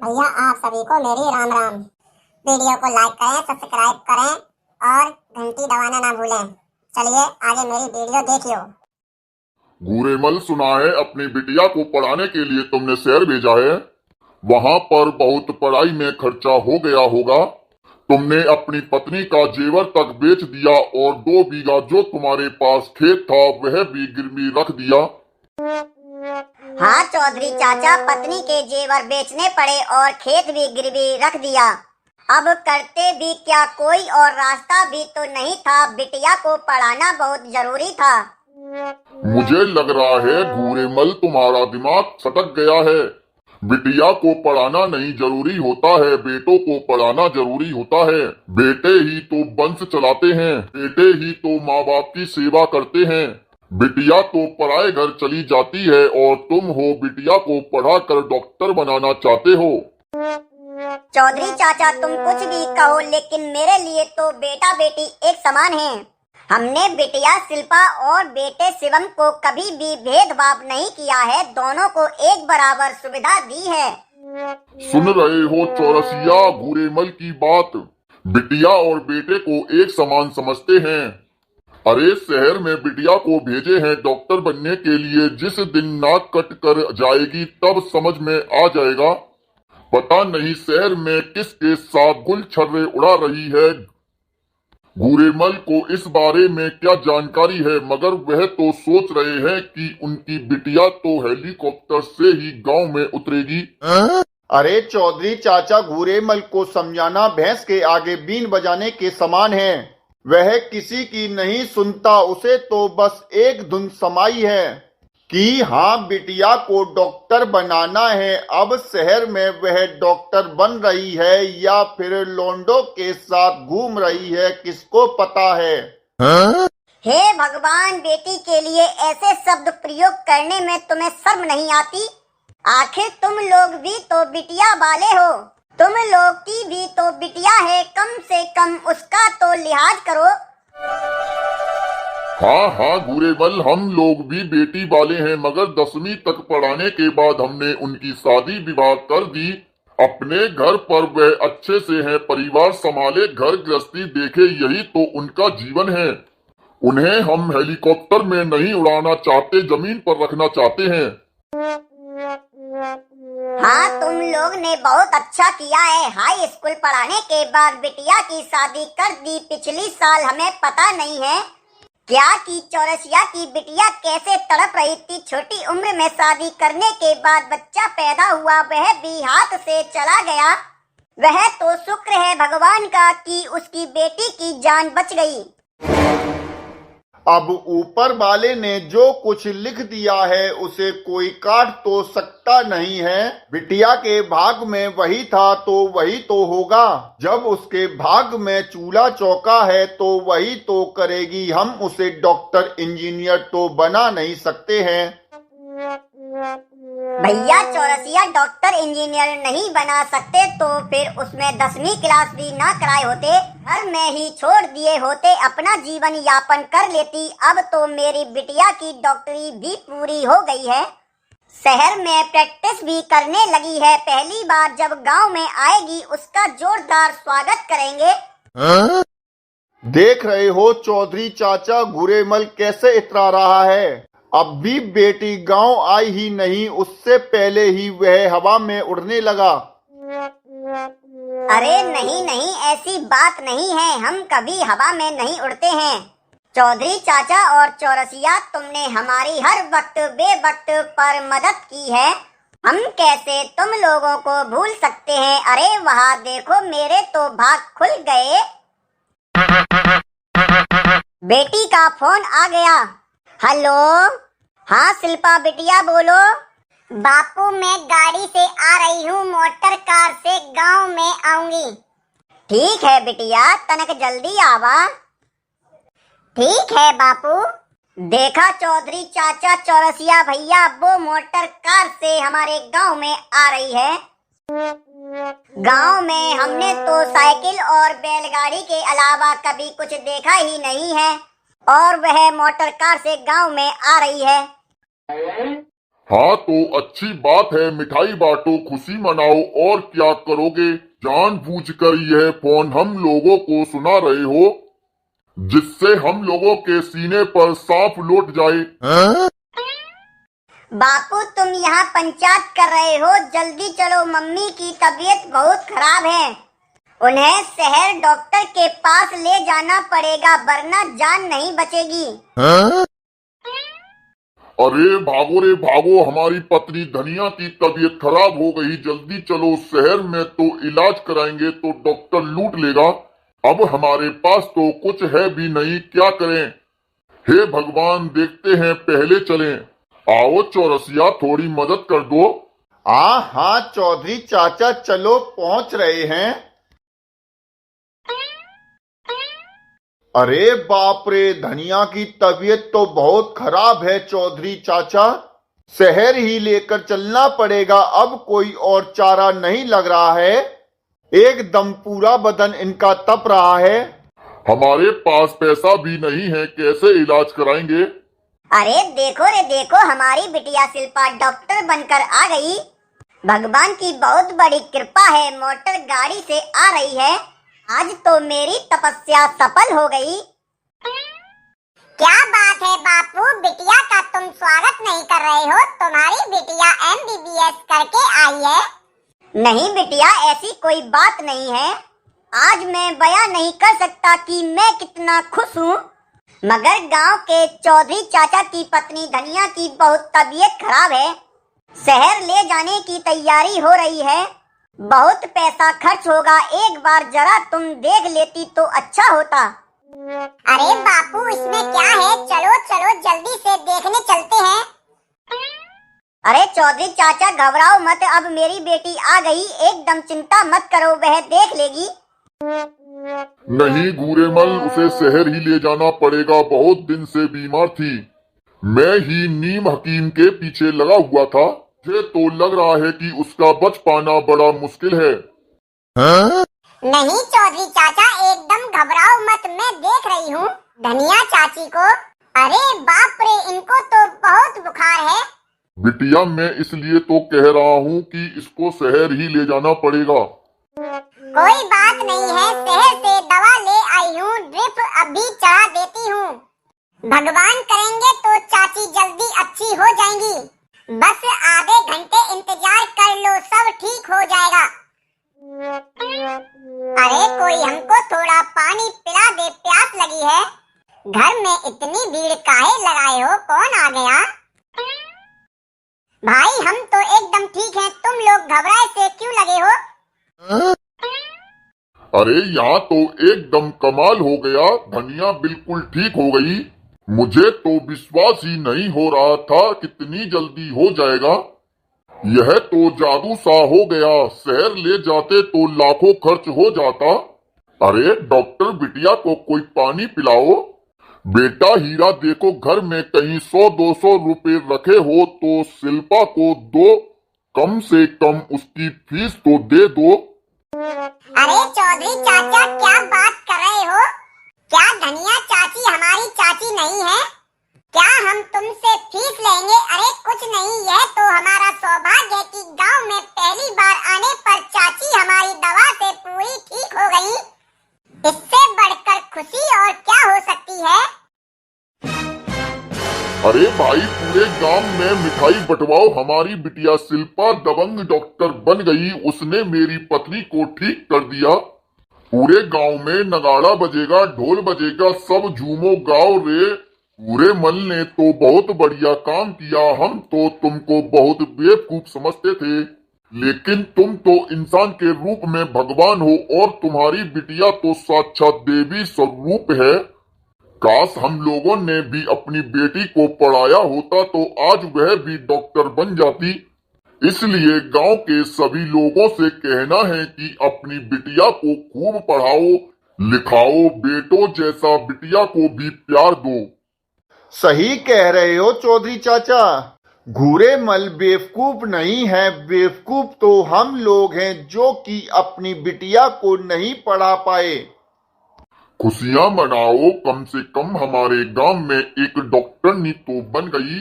भैया आप सभी को मेरी राम राम। वीडियो को लाइक करें, सब्सक्राइब करें और घंटी दबाना ना भूलें। चलिए आगे मेरी वीडियो देखियो। गुरेमल, सुना है अपनी बिटिया को पढ़ाने के लिए तुमने शहर भेजा है। वहाँ पर बहुत पढ़ाई में खर्चा हो गया होगा। तुमने अपनी पत्नी का जेवर तक बेच दिया और 2 बीघा जो तुम्हारे पास खेत था वह भी गिरवी रख दिया। हाँ चौधरी चाचा, पत्नी के जेवर बेचने पड़े और खेत भी गिरवी रख दिया। अब करते भी क्या, कोई और रास्ता भी तो नहीं था। बिटिया को पढ़ाना बहुत जरूरी था। मुझे लग रहा है गुरेमल, तुम्हारा दिमाग सटक गया है। बिटिया को पढ़ाना नहीं जरूरी होता है, बेटों को पढ़ाना जरूरी होता है। बेटे ही तो वंश चलाते हैं, बेटे ही तो माँ बाप की सेवा करते हैं। बिटिया तो पराए घर चली जाती है और तुम हो बिटिया को पढ़ाकर डॉक्टर बनाना चाहते हो। चौधरी चाचा, तुम कुछ भी कहो, लेकिन मेरे लिए तो बेटा बेटी एक समान हैं। हमने बिटिया शिल्पा और बेटे शिवम को कभी भी भेदभाव नहीं किया है, दोनों को एक बराबर सुविधा दी है। सुन रहे हो चौरसिया गुरेमल की बात? बिटिया और बेटे को एक समान समझते हैं। अरे शहर में बिटिया को भेजे हैं डॉक्टर बनने के लिए, जिस दिन नाक कट कर जाएगी तब समझ में आ जाएगा। पता नहीं शहर में किसके साथ गुल छर्रे उड़ा रही है। गुरेमल को इस बारे में क्या जानकारी है, मगर वह तो सोच रहे हैं कि उनकी बिटिया तो हेलीकॉप्टर से ही गांव में उतरेगी। अरे चौधरी चाचा, गुरेमल को समझाना भैंस के आगे बीन बजाने के समान है। वह किसी की नहीं सुनता, उसे तो बस एक धुन समाई है कि हाँ बिटिया को डॉक्टर बनाना है। अब शहर में वह डॉक्टर बन रही है या फिर लोंडो के साथ घूम रही है, किसको पता है। हे भगवान, बेटी के लिए ऐसे शब्द प्रयोग करने में तुम्हें शर्म नहीं आती? आखिर तुम लोग भी तो बिटिया वाले हो, तुम लोग की भी तो बिटिया है, कम से कम उसका तो लिहाज करो। हाँ गुरेमल, हम लोग भी बेटी वाले हैं, मगर 10वीं तक पढ़ाने के बाद हमने उनकी शादी विवाह कर दी। अपने घर पर वह अच्छे से हैं, परिवार संभाले, घर गृहस्थी देखे, यही तो उनका जीवन है। उन्हें हम हेलीकॉप्टर में नहीं उड़ाना चाहते, जमीन पर रखना चाहते हैं। हाँ, तुम लोग ने बहुत अच्छा किया है। हाई स्कूल पढ़ाने के बाद बिटिया की शादी कर दी। पिछली साल हमें पता नहीं है क्या कि चौरसिया की बिटिया कैसे तड़प रही थी। छोटी उम्र में शादी करने के बाद बच्चा पैदा हुआ, वह भी हाथ से चला गया। वह तो शुक्र है भगवान का कि उसकी बेटी की जान बच गई। अब ऊपर वाले ने जो कुछ लिख दिया है उसे कोई काट तो सकता नहीं है। बिटिया के भाग में वही था तो वही तो होगा। जब उसके भाग में चूल्हा चौका है तो वही तो करेगी। हम उसे डॉक्टर इंजीनियर तो बना नहीं सकते हैं। भैया, चौरसिया डॉक्टर इंजीनियर नहीं बना सकते तो फिर उसमें 10वीं क्लास भी ना कराए होते, घर में ही छोड़ दिए होते, अपना जीवन यापन कर लेती। अब तो मेरी बिटिया की डॉक्टरी भी पूरी हो गई है, शहर में प्रैक्टिस भी करने लगी है। पहली बार जब गांव में आएगी उसका जोरदार स्वागत करेंगे। देख रहे हो चौधरी चाचा, गुरेमल कैसे इतरा रहा है। अब भी बेटी गांव आई ही नहीं, उससे पहले ही वह हवा में उड़ने लगा। अरे नहीं, ऐसी बात नहीं है, हम कभी हवा में नहीं उड़ते हैं। चौधरी चाचा और चौरसिया, तुमने हमारी हर वक्त बेवक्त पर मदद की है, हम कैसे तुम लोगों को भूल सकते हैं। अरे वहाँ देखो, मेरे तो भाग खुल गए। बेटी का फोन आ गया। हेलो, हाँ शिल्पा बिटिया बोलो। बापू, मैं गाड़ी से आ रही हूँ, मोटर कार से गांव में आऊंगी। ठीक है बिटिया, तनक जल्दी आवा। ठीक है बापू। देखा चौधरी चाचा, चौरसिया भैया, वो मोटर कार से हमारे गांव में आ रही है। गांव में हमने तो साइकिल और बैलगाड़ी के अलावा कभी कुछ देखा ही नहीं है, और वह मोटर कार से गांव में आ रही है। हाँ तो अच्छी बात है, मिठाई बांटो, खुशी मनाओ, और क्या करोगे? जानबूझकर यह फोन हम लोगों को सुना रहे हो जिससे हम लोगों के सीने पर सांप लौट जाए। बापू तुम यहाँ पंचायत कर रहे हो, जल्दी चलो, मम्मी की तबीयत बहुत खराब है। उन्हें शहर डॉक्टर के पास ले जाना पड़ेगा वरना जान नहीं बचेगी। अरे भागो रे भागो, हमारी पत्नी धनिया की तबीयत खराब हो गई, जल्दी चलो, शहर में तो इलाज कराएंगे तो डॉक्टर लूट लेगा। अब हमारे पास तो कुछ है भी नहीं, क्या करें? हे भगवान, देखते हैं, पहले चलें। आओ चौरसिया, थोड़ी मदद कर दो। हाँ चौधरी चाचा, चलो पहुंच रहे हैं। अरे बाप रे, धनिया की तबीयत तो बहुत खराब है चौधरी चाचा, शहर ही लेकर चलना पड़ेगा, अब कोई और चारा नहीं लग रहा है, एकदम पूरा बदन इनका तप रहा है। हमारे पास पैसा भी नहीं है, कैसे इलाज कराएंगे? अरे देखो रे देखो, हमारी बिटिया शिल्पा डॉक्टर बनकर आ गई। भगवान की बहुत बड़ी कृपा है, मोटर गाड़ी से आ रही है। आज तो मेरी तपस्या सफल हो गई। क्या बात है बापू, बिटिया का तुम स्वागत नहीं कर रहे हो? तुम्हारी बिटिया MBBS करके आई है। नहीं बिटिया, ऐसी कोई बात नहीं है। आज मैं बयां नहीं कर सकता कि मैं कितना खुश हूँ, मगर गांव के चौधरी चाचा की पत्नी धनिया की बहुत तबीयत खराब है, शहर ले जाने की तैयारी हो रही है। बहुत पैसा खर्च होगा, एक बार जरा तुम देख लेती तो अच्छा होता। अरे बापू, इसमें क्या है, चलो चलो जल्दी से देखने चलते हैं। अरे चौधरी चाचा घबराओ मत, अब मेरी बेटी आ गई, एकदम चिंता मत करो, वह देख लेगी। नहीं गुरेमल, उसे शहर ही ले जाना पड़ेगा, बहुत दिन से बीमार थी। मैं ही नीम हकीम के पीछे लगा हुआ था, मुझे तो लग रहा है कि उसका बच पाना बड़ा मुश्किल है। नहीं चौधरी चाचा, एकदम घबराओ मत, मैं देख रही हूँ धनिया चाची को। अरे बाप रे, इनको तो बहुत बुखार है। बिटिया, मैं इसलिए तो कह रहा हूँ कि इसको शहर ही ले जाना पड़ेगा। कोई बात नहीं है, शहर से दवा ले आई हूँ, ड्रिप अभी चढ़ा देती हूँ। भगवान करेंगे तो चाची जल्दी अच्छी हो जाएंगी, बस आधे घंटे इंतजार कर लो, सब ठीक हो जाएगा। अरे कोई हमको थोड़ा पानी पिला दे, प्यास लगी है। घर में इतनी भीड़ काहे लगाए हो, कौन आ गया? भाई हम तो एकदम ठीक हैं, तुम लोग घबराए से क्यों लगे हो? अरे यहाँ तो एकदम कमाल हो गया, धनिया बिल्कुल ठीक हो गई। मुझे तो विश्वास ही नहीं हो रहा था कितनी जल्दी हो जाएगा। यह तो जादू सा हो गया, शहर ले जाते तो लाखों खर्च हो जाता। अरे डॉक्टर, बिटिया को कोई पानी पिलाओ। बेटा हीरा, देखो घर में कहीं 100-200 रुपए रखे हो तो शिल्पा को दो, कम से कम उसकी फीस तो दे दो। अरे चौधरी चाचा, क्या बात कर रहे हो? क्या धनिया चाची हमारी चाची नहीं है? क्या हम तुमसे फीस लेंगे? अरे कुछ नहीं, यह तो हमारा सौभाग्य है कि गांव में पहली बार आने पर चाची हमारी दवा से पूरी ठीक हो गई। इससे बढ़कर खुशी और क्या हो सकती है? अरे भाई, पूरे गांव में मिठाई बंटवाओ, हमारी बिटिया शिल्पा दबंग डॉक्टर बन गई, उसने मेरी पत्नी को ठीक कर दिया। पूरे गांव में नगाड़ा बजेगा, ढोल बजेगा, सब झूमो गाओ रे। पूरे मल ने तो बहुत बढ़िया काम किया, हम तो तुमको बहुत बेवकूफ समझते थे, लेकिन तुम तो इंसान के रूप में भगवान हो और तुम्हारी बिटिया तो साक्षात देवी स्वरूप है। काश हम लोगों ने भी अपनी बेटी को पढ़ाया होता तो आज वह भी डॉक्टर बन जाती। इसलिए गांव के सभी लोगों से कहना है कि अपनी बिटिया को खूब पढ़ाओ लिखाओ, बेटों जैसा बिटिया को भी प्यार दो। सही कह रहे हो चौधरी चाचा, घूरे मल बेवकूफ नहीं है, बेवकूफ तो हम लोग हैं जो कि अपनी बिटिया को नहीं पढ़ा पाए। खुशियां मनाओ, कम से कम हमारे गांव में एक डॉक्टरनी तो बन गई।